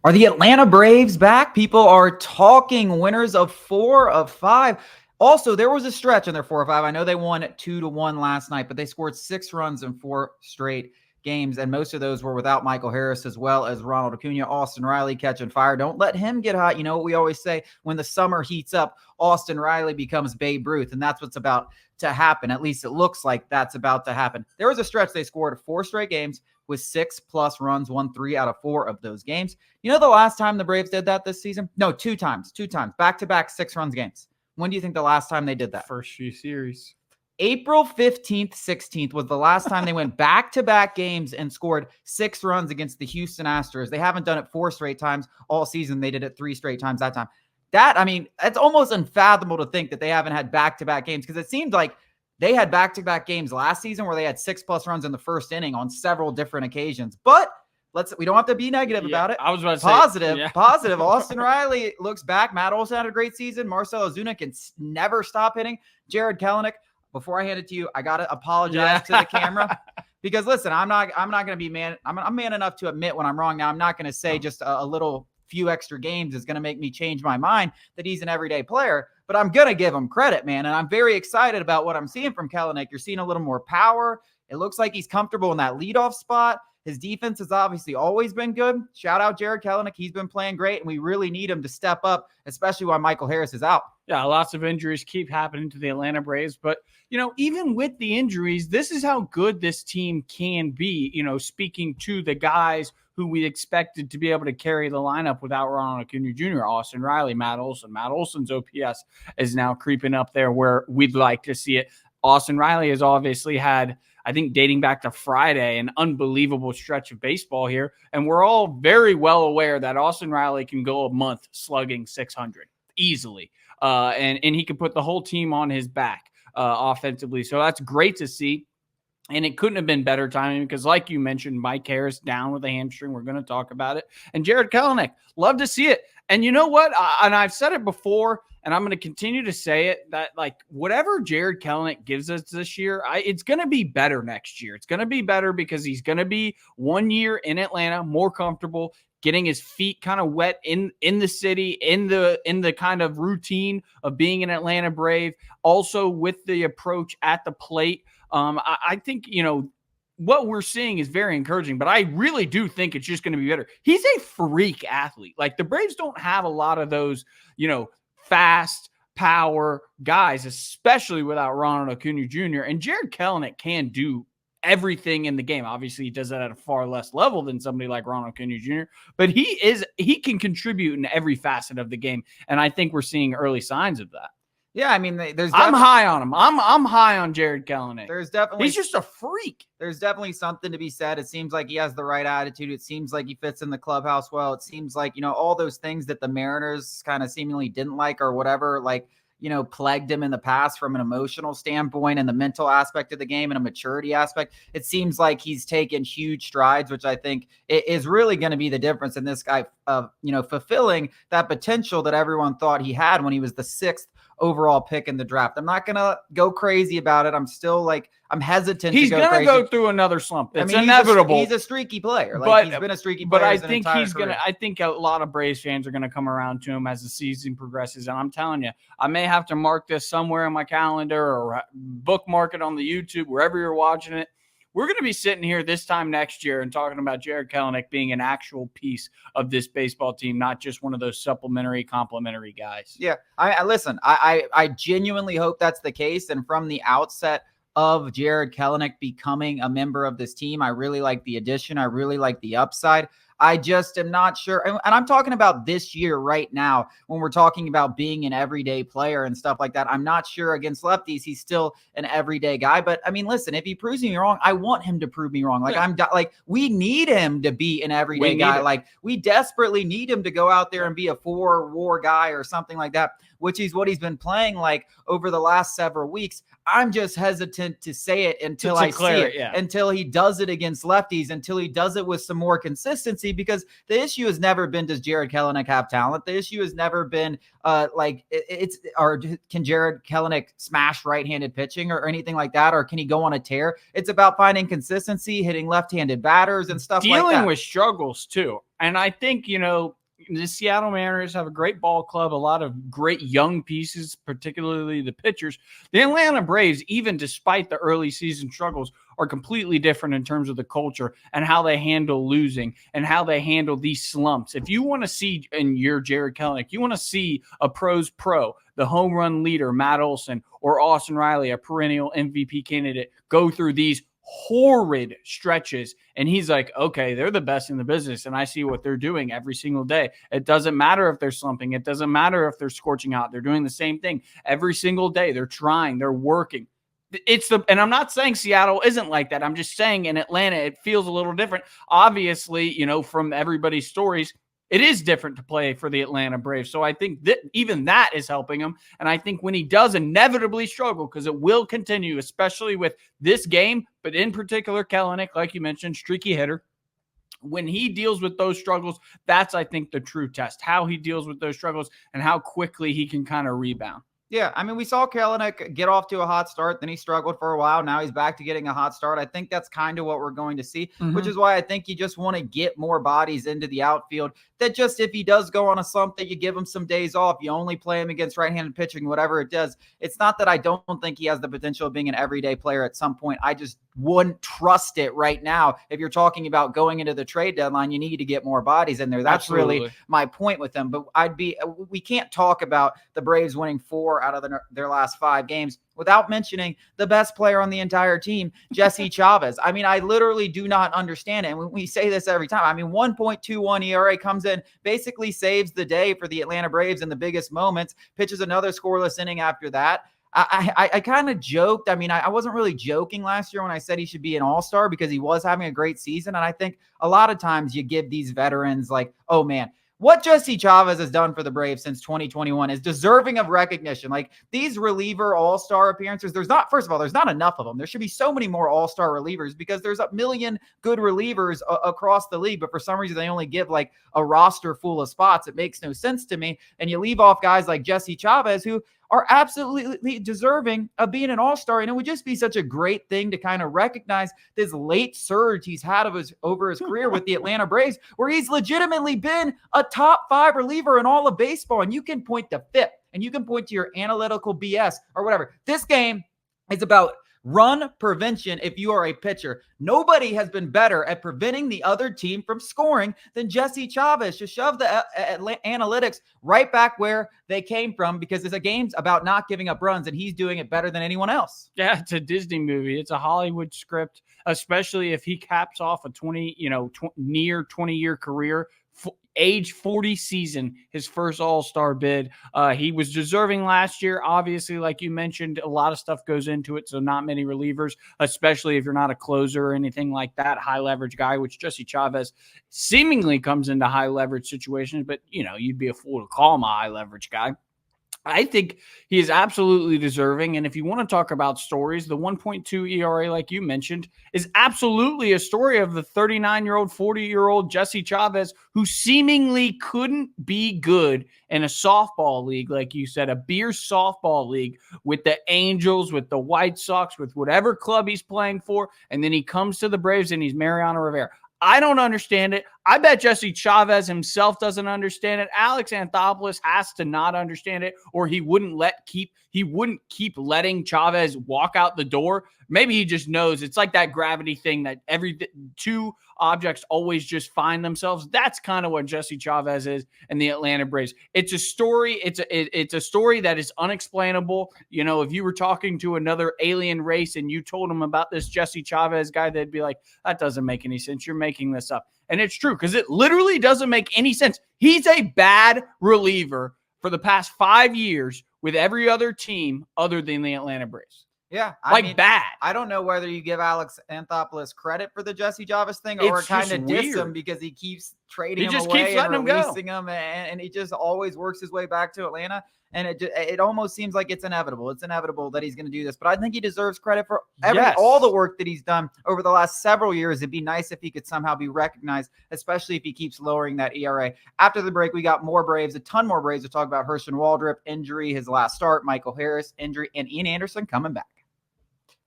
Are the Atlanta Braves back? People are talking winners of 4 of 5. Also, there was a stretch in their 4 of 5. I know they won 2-1 last night, but they scored 6 runs in 4 straight games, and most of those were without Michael Harris as well as Ronald Acuna. Austin Riley catching fire. Don't let him get hot. You know what we always say, when the summer heats up, Austin Riley becomes Babe Ruth, and that's what's about to happen. At least it looks like that's about to happen. There was a stretch they scored 4 straight games with 6+ runs, won 3 out of 4 of those games. You know the last time the Braves did that this season? No, 2 times. Back-to-back 6 runs games. When do you think the last time they did that? First few series. April 15th, 16th was the last time they went back-to-back games and scored 6 runs against the Houston Astros. They haven't done it 4 straight times all season. They did it 3 straight times that time. That's almost unfathomable to think that they haven't had back-to-back games, because it seemed like they had back-to-back games last season where they had 6+ runs in the first inning on several different occasions. But we don't have to be negative about it. I was about to say positive. Austin Riley looks back. Matt Olson had a great season. Marcell Ozuna can never stop hitting. Jarred Kelenic, before I hand it to you, I got to apologize to the camera, because listen, I'm not going to be man. I'm man enough to admit when I'm wrong. Now, I'm not going to say just a little few extra games is going to make me change my mind that he's an everyday player, but I'm going to give him credit, man. And I'm very excited about what I'm seeing from Kelenic. You're seeing a little more power. It looks like he's comfortable in that leadoff spot. His defense has obviously always been good. Shout out Jarred Kelenic. He's been playing great, and we really need him to step up, especially while Michael Harris is out. Yeah, lots of injuries keep happening to the Atlanta Braves. But, even with the injuries, this is how good this team can be, speaking to the guys who we expected to be able to carry the lineup without Ronald Acuna Jr., Austin Riley, Matt Olson. Matt Olson's OPS is now creeping up there where we'd like to see it. Austin Riley has obviously had, I think, dating back to Friday, an unbelievable stretch of baseball here. And we're all very well aware that Austin Riley can go a month slugging 600 easily. And he can put the whole team on his back offensively. So that's great to see. And it couldn't have been better timing because, like you mentioned, Mike Harris down with a hamstring. We're going to talk about it. And Jarred Kelenic, love to see it. And you know what? And I've said it before, and I'm going to continue to say it, that whatever Jarred Kelenic gives us this year, it's going to be better next year. It's going to be better because he's going to be 1 year in Atlanta, more comfortable, getting his feet kind of wet in the city, in the kind of routine of being an Atlanta Brave. Also with the approach at the plate. I think, what we're seeing is very encouraging, but I really do think it's just going to be better. He's a freak athlete. The Braves don't have a lot of those, fast power guys, especially without Ronald Acuna Jr. And Jarred Kelenic can do everything in the game. Obviously, he does that at a far less level than somebody like Ronald Acuna Jr., but he can contribute in every facet of the game. And I think we're seeing early signs of that. Yeah, I'm high on him. I'm high on Jarred Kelenic. He's just a freak. There's definitely something to be said. It seems like he has the right attitude. It seems like he fits in the clubhouse well. It seems like, all those things that the Mariners kind of seemingly didn't like or whatever, plagued him in the past from an emotional standpoint and the mental aspect of the game and a maturity aspect. It seems like he's taken huge strides, which I think is really going to be the difference in this guy, fulfilling that potential that everyone thought he had when he was the 6th overall pick in the draft. I'm not going to go crazy about it. I'm still I'm hesitant. He's going to go through another slump. It's inevitable. He's a streaky player. He's been a streaky player. But I think I think a lot of Braves fans are going to come around to him as the season progresses. And I'm telling you, I may have to mark this somewhere in my calendar or bookmark it on the YouTube, wherever you're watching it. We're going to be sitting here this time next year and talking about Jarred Kelenic being an actual piece of this baseball team, not just one of those supplementary, complimentary guys. Yeah, I genuinely hope that's the case. And from the outset of Jarred Kelenic becoming a member of this team, I really like the addition. I really like the upside. I just am not sure. And I'm talking about this year right now when we're talking about being an everyday player and stuff like that. I'm not sure against lefties he's still an everyday guy. But, listen, if he proves me wrong, I want him to prove me wrong. We need him to be an everyday guy. We desperately need him to go out there and be a 4 WAR guy or something like that. which is what he's been playing like over the last several weeks. I'm just hesitant to say it until I see it, until he does it against lefties, until he does it with some more consistency, because the issue has never been, does Jarred Kelenic have talent? The issue has never been can Jarred Kelenic smash right-handed pitching or anything like that, or can he go on a tear? It's about finding consistency, hitting left-handed batters and stuff like that. Dealing with struggles too. And I think, the Seattle Mariners have a great ball club, a lot of great young pieces, particularly the pitchers. The Atlanta Braves, even despite the early season struggles, are completely different in terms of the culture and how they handle losing and how they handle these slumps. If you want to see, in your Jarred Kelenic, you want to see a pro's pro, the home run leader, Matt Olson, or Austin Riley, a perennial MVP candidate, go through these horrid stretches, and he's like, okay, they're the best in the business, and I see what they're doing every single day. It doesn't matter if they're slumping. It doesn't matter if they're scorching out. They're doing the same thing every single day. They're trying. They're working. And I'm not saying Seattle isn't like that. I'm just saying in Atlanta, it feels a little different. Obviously, from everybody's stories, it is different to play for the Atlanta Braves. So I think that even that is helping him. And I think when he does inevitably struggle, because it will continue, especially with this game, but in particular, Kelenic, like you mentioned, streaky hitter, when he deals with those struggles, that's, I think, the true test, how he deals with those struggles and how quickly he can kind of rebound. Yeah, I mean, we saw Kelenic get off to a hot start, then he struggled for a while. Now he's back to getting a hot start. I think that's kind of what we're going to see, which is why I think you just want to get more bodies into the outfield. That just, if he does go on a slump, that you give him some days off. You only play him against right-handed pitching, whatever it does. It's not that I don't think he has the potential of being an everyday player at some point. I just wouldn't trust it right now. If you're talking about going into the trade deadline, you need to get more bodies in there. That's really my point with them. But we can't talk about the Braves winning 4 out of their last 5 games without mentioning the best player on the entire team, Jesse Chavez. I mean, I literally do not understand it. And we say this every time. I mean, 1.21 ERA comes in, basically saves the day for the Atlanta Braves in the biggest moments, pitches another scoreless inning after that. I kind of joked. I mean, I wasn't really joking last year when I said he should be an all-star, because he was having a great season. And I think a lot of times you give these veterans like, oh man, what Jesse Chavez has done for the Braves since 2021 is deserving of recognition. Like, these reliever all-star appearances, first of all, there's not enough of them. There should be so many more all-star relievers, because there's a million good relievers across the league, but for some reason they only give like a roster full of spots. It makes no sense to me. And you leave off guys like Jesse Chavez, who are absolutely deserving of being an all-star. And it would just be such a great thing to kind of recognize this late surge he's had over his career with the Atlanta Braves, where he's legitimately been a top 5 reliever in all of baseball. And you can point to FIP, and you can point to your analytical BS or whatever. This game is about run prevention. If you are a pitcher, nobody has been better at preventing the other team from scoring than Jesse Chavez. Just shove the analytics right back where they came from, because it's a game's about not giving up runs, and he's doing it better than anyone else. Yeah, it's a Disney movie. It's a Hollywood script, especially if he caps off a near 20-year career. Age 40 season, his first all-star bid. He was deserving last year. Obviously, like you mentioned, a lot of stuff goes into it, so not many relievers, especially if you're not a closer or anything like that, high-leverage guy, which Jesse Chavez seemingly comes into high-leverage situations, but, you'd be a fool to call him a high-leverage guy. I think he is absolutely deserving. And if you want to talk about stories, the 1.2 ERA, like you mentioned, is absolutely a story of the 39-year-old, 40-year-old Jesse Chavez, who seemingly couldn't be good in a softball league, like you said, a beer softball league with the Angels, with the White Sox, with whatever club he's playing for. And then he comes to the Braves and he's Mariano Rivera. I don't understand it. I bet Jesse Chavez himself doesn't understand it. Alex Anthopoulos has to not understand it, or he wouldn't keep letting Chavez walk out the door. Maybe he just knows. It's like that gravity thing that every 2 objects always just find themselves. That's kind of what Jesse Chavez is in the Atlanta Braves. It's a story. It's a story that is unexplainable. If you were talking to another alien race and you told them about this Jesse Chavez guy, they'd be like, that doesn't make any sense. You're making this up. And it's true, because it literally doesn't make any sense. He's a bad reliever for the past 5 years with every other team other than the Atlanta Braves. Yeah. I mean, bad. I don't know whether you give Alex Anthopoulos credit for the Jesse Chavez thing or kind of diss him because he keeps trading him just away keeps letting and him go. releasing him, and he just always works his way back to Atlanta. And it almost seems like it's inevitable. It's inevitable that he's going to do this. But I think he deserves credit for all the work that he's done over the last several years. It'd be nice if he could somehow be recognized, especially if he keeps lowering that ERA. After the break, we got more Braves, a ton more Braves to talk about. Herschel Waldrop, injury, his last start, Michael Harris, injury, and Ian Anderson coming back.